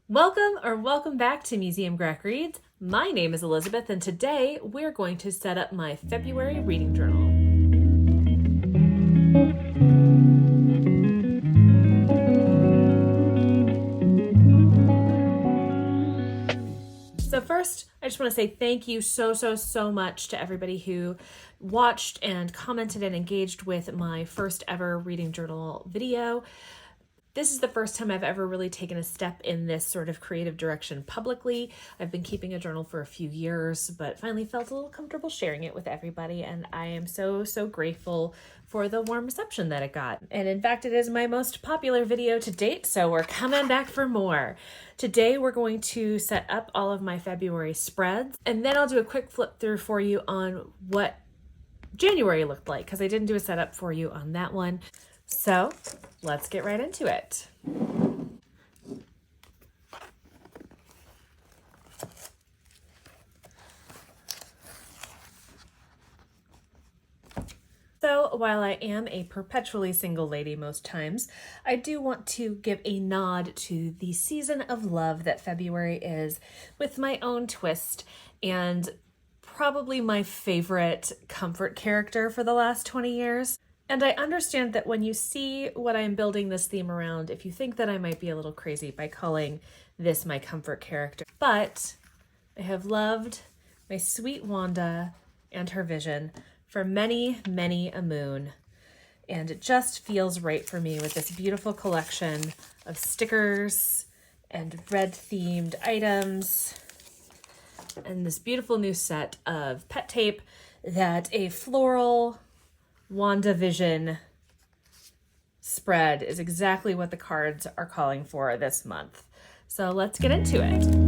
Welcome back to Museum Greg Reads. My name is Elizabeth, and today we're going to set up my February reading journal. So first, I just want to say thank you so much to everybody who watched and commented and engaged with my first ever reading journal video. This is the first time I've ever really taken a step in this sort of creative direction publicly. I've been keeping a journal for a few years, but finally felt a little comfortable sharing it with everybody, and I am so grateful for the warm reception that it got. And in fact, it is my most popular video to date, so we're coming back for more. Today, we're going to set up all of my February spreads, and then I'll do a quick flip through for you on what January looked like, because I didn't do a setup for you on that one. So let's get right into it. So while I am a perpetually single lady most times, I do want to give a nod to the season of love that February is with my own twist and probably my favorite comfort character for the last 20 years. And I understand that when you see what I'm building this theme around, if you think that I might be a little crazy by calling this my comfort character. But I have loved my sweet Wanda and her vision for many a moon. And it just feels right for me with this beautiful collection of stickers and red themed items and this beautiful new set of pet tape that a floral WandaVision spread is exactly what the cards are calling for this month. So let's get into it.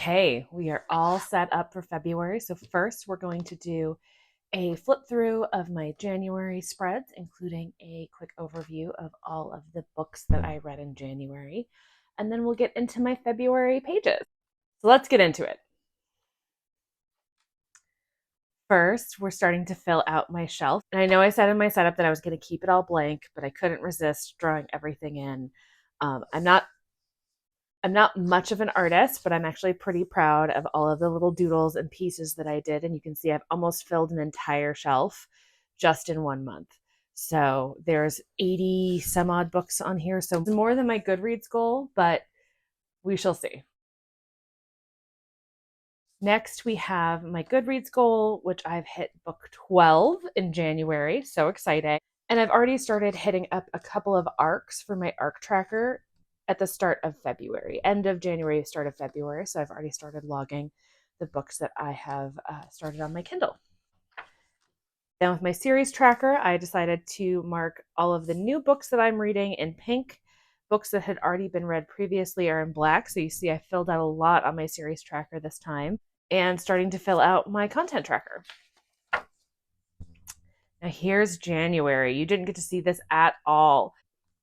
Okay, we are all set up for February. So, first, we're going to do a flip through of my January spreads, including a quick overview of all of the books that I read in January. And then we'll get into my February pages. So, let's get into it. First, we're starting to fill out my shelf. And I know I said in my setup that I was going to keep it all blank, but I couldn't resist drawing everything in. I'm not much of an artist, but I'm actually pretty proud of all of the little doodles and pieces that I did. And you can see I've almost filled an entire shelf just in 1 month. So there's 80 some odd books on here. So more than my Goodreads goal, but we shall see. Next, we have my Goodreads goal, which I've hit book 12 in January. So exciting. And I've already started hitting up a couple of arcs for my arc tracker at the start of February, end of January, start of February. So I've already started logging the books that I have started on my Kindle. Then with my series tracker, I decided to mark all of the new books that I'm reading in pink. Books that had already been read previously are in black. So you see I filled out a lot on my series tracker this time, and starting to fill out my content tracker. Now here's January. You didn't get to see this at all.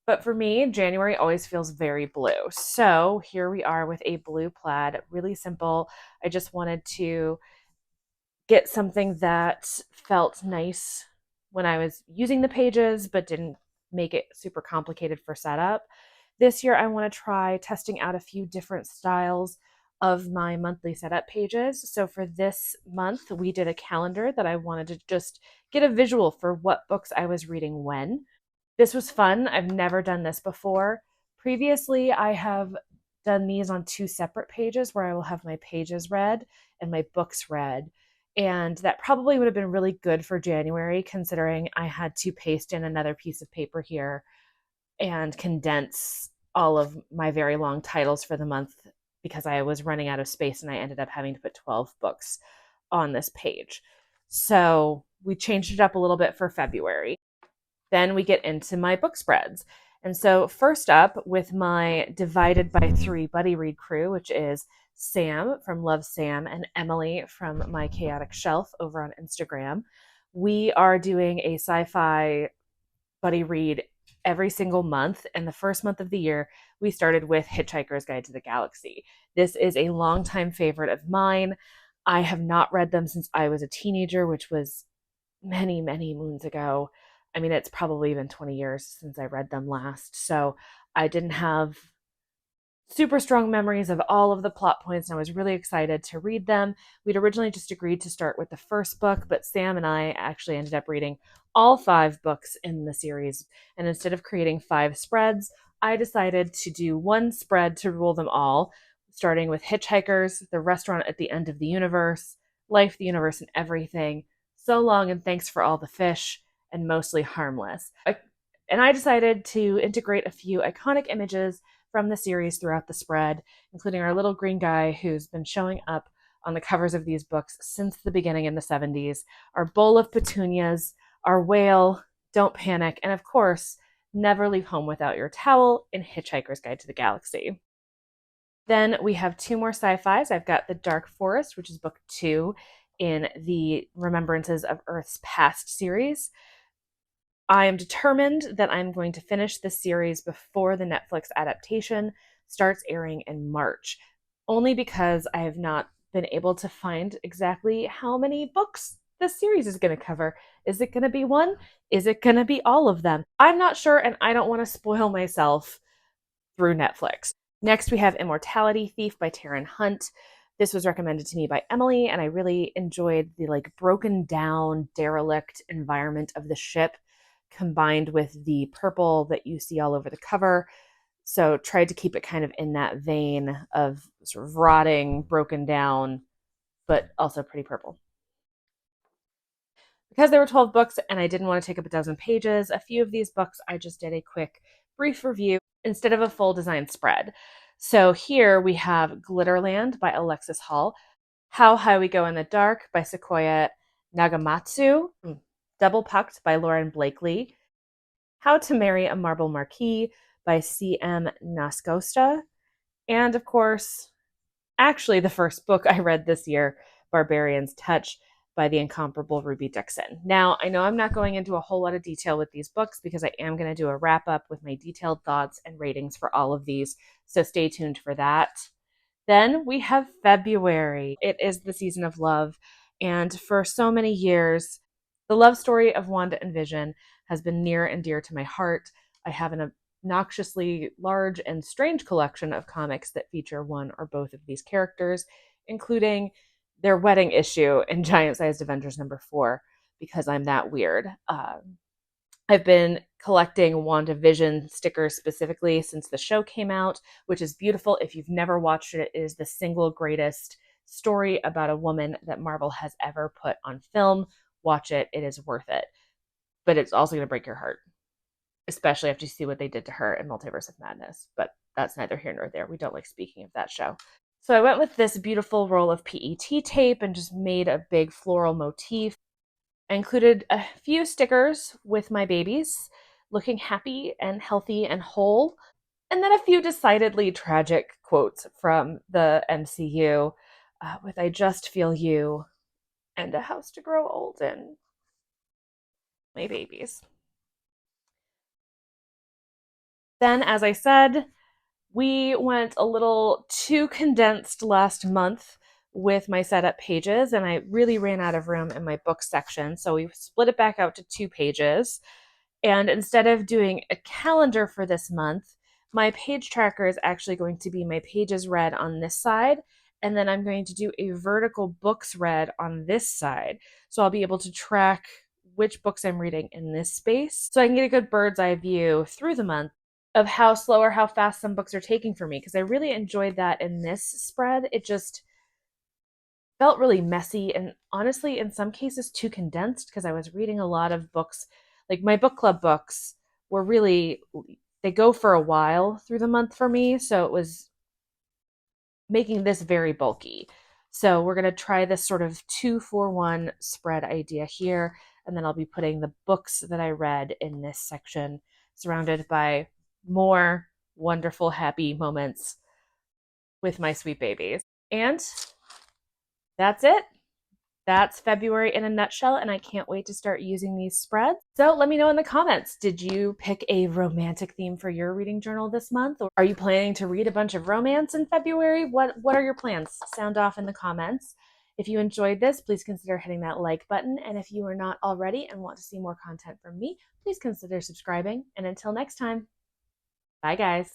But for me, January always feels very blue. So here we are with a blue plaid, really simple. I just wanted to get something that felt nice when I was using the pages, but didn't make it super complicated for setup. This year, I want to try testing out a few different styles of my monthly setup pages. So for this month, we did a calendar that I wanted to just get a visual for what books I was reading when. This was fun. I've never done this before. Previously, I have done these on two separate pages where I will have my pages read and my books read. And that probably would have been really good for January, considering I had to paste in another piece of paper here and condense all of my very long titles for the month because I was running out of space and I ended up having to put 12 books on this page. So we changed it up a little bit for February. Then we get into my book spreads. And so, first up, with my divided by three buddy read crew, which is Sam from Love Sam and Emily from My Chaotic Shelf over on Instagram, we are doing a sci fi buddy read every single month. And the first month of the year, we started with Hitchhiker's Guide to the Galaxy. This is a longtime favorite of mine. I have not read them since I was a teenager, which was many, many moons ago. I mean, it's probably been 20 years since I read them last. So I didn't have super strong memories of all of the plot points, and I was really excited to read them. We'd originally just agreed to start with the first book, but Sam and I actually ended up reading all 5 books in the series. And instead of creating 5 spreads, I decided to do one spread to rule them all, starting with Hitchhikers, The Restaurant at the End of the Universe, Life, the Universe, and Everything, So Long and Thanks for All the Fish, and Mostly Harmless. And I decided to integrate a few iconic images from the series throughout the spread, including our little green guy who's been showing up on the covers of these books since the beginning in the 70s, our bowl of petunias, our whale, Don't Panic, and of course, Never Leave Home Without Your Towel in Hitchhiker's Guide to the Galaxy. Then we have 2 more sci-fis. I've got The Dark Forest, which is book 2 in the Remembrances of Earth's Past series. I am determined that I'm going to finish this series before the Netflix adaptation starts airing in March, only because I have not been able to find exactly how many books this series is going to cover. Is it going to be one? Is it going to be all of them? I'm not sure, and I don't want to spoil myself through Netflix. Next, we have Immortality Thief by Taryn Hunt. This was recommended to me by Emily, and I really enjoyed the broken down, derelict environment of the ship combined with the purple that you see all over the cover. So tried to keep it kind of in that vein of sort of rotting, broken down, but also pretty purple. Because there were 12 books and I didn't want to take up a dozen pages, a few of these books I just did a quick brief review instead of a full design spread. So here we have Glitterland by Alexis Hall, How High We Go in the Dark by Sequoia Nagamatsu, Double Pucked by Lauren Blakely, How to Marry a Marble Marquis by C.M. Nascosta, and of course, actually the first book I read this year, Barbarian's Touch by the incomparable Ruby Dixon. Now, I know I'm not going into a whole lot of detail with these books because I am going to do a wrap up with my detailed thoughts and ratings for all of these. So stay tuned for that. Then we have February. It is the season of love. And for so many years, the love story of Wanda and Vision has been near and dear to my heart. I have an obnoxiously large and strange collection of comics that feature one or both of these characters, including their wedding issue in Giant Sized Avengers #4, because I'm that weird. I've been collecting WandaVision stickers specifically since the show came out, which is beautiful. If you've never watched it, it is the single greatest story about a woman that Marvel has ever put on film. Watch it, it is worth it. But it's also going to break your heart, especially after you see what they did to her in Multiverse of Madness. But that's neither here nor there. We don't like speaking of that show. So I went with this beautiful roll of PET tape and just made a big floral motif. I included a few stickers with my babies looking happy and healthy and whole, and then a few decidedly tragic quotes from the MCU with I just feel you and a house to grow old in. My babies. Then, as I said, we went a little too condensed last month with my setup pages, and I really ran out of room in my book section. So we split it back out to 2 pages. And instead of doing a calendar for this month, my page tracker is actually going to be my pages read on this side. And then I'm going to do a vertical books read on this side. So I'll be able to track which books I'm reading in this space. So I can get a good bird's eye view through the month of how slow or how fast some books are taking for me. Because I really enjoyed that in this spread. It just felt really messy and honestly, in some cases, too condensed because I was reading a lot of books. Like my book club books were really, they go for a while through the month for me. So it was making this very bulky. So we're going to try this sort of 2-for-1 spread idea here. And then I'll be putting the books that I read in this section, surrounded by more wonderful, happy moments with my sweet babies. And that's it. That's February in a nutshell, and I can't wait to start using these spreads. So let me know in the comments, did you pick a romantic theme for your reading journal this month? Or are you planning to read a bunch of romance in February? What are your plans? Sound off in the comments. If you enjoyed this, please consider hitting that like button. And if you are not already and want to see more content from me, please consider subscribing. And until next time, bye guys.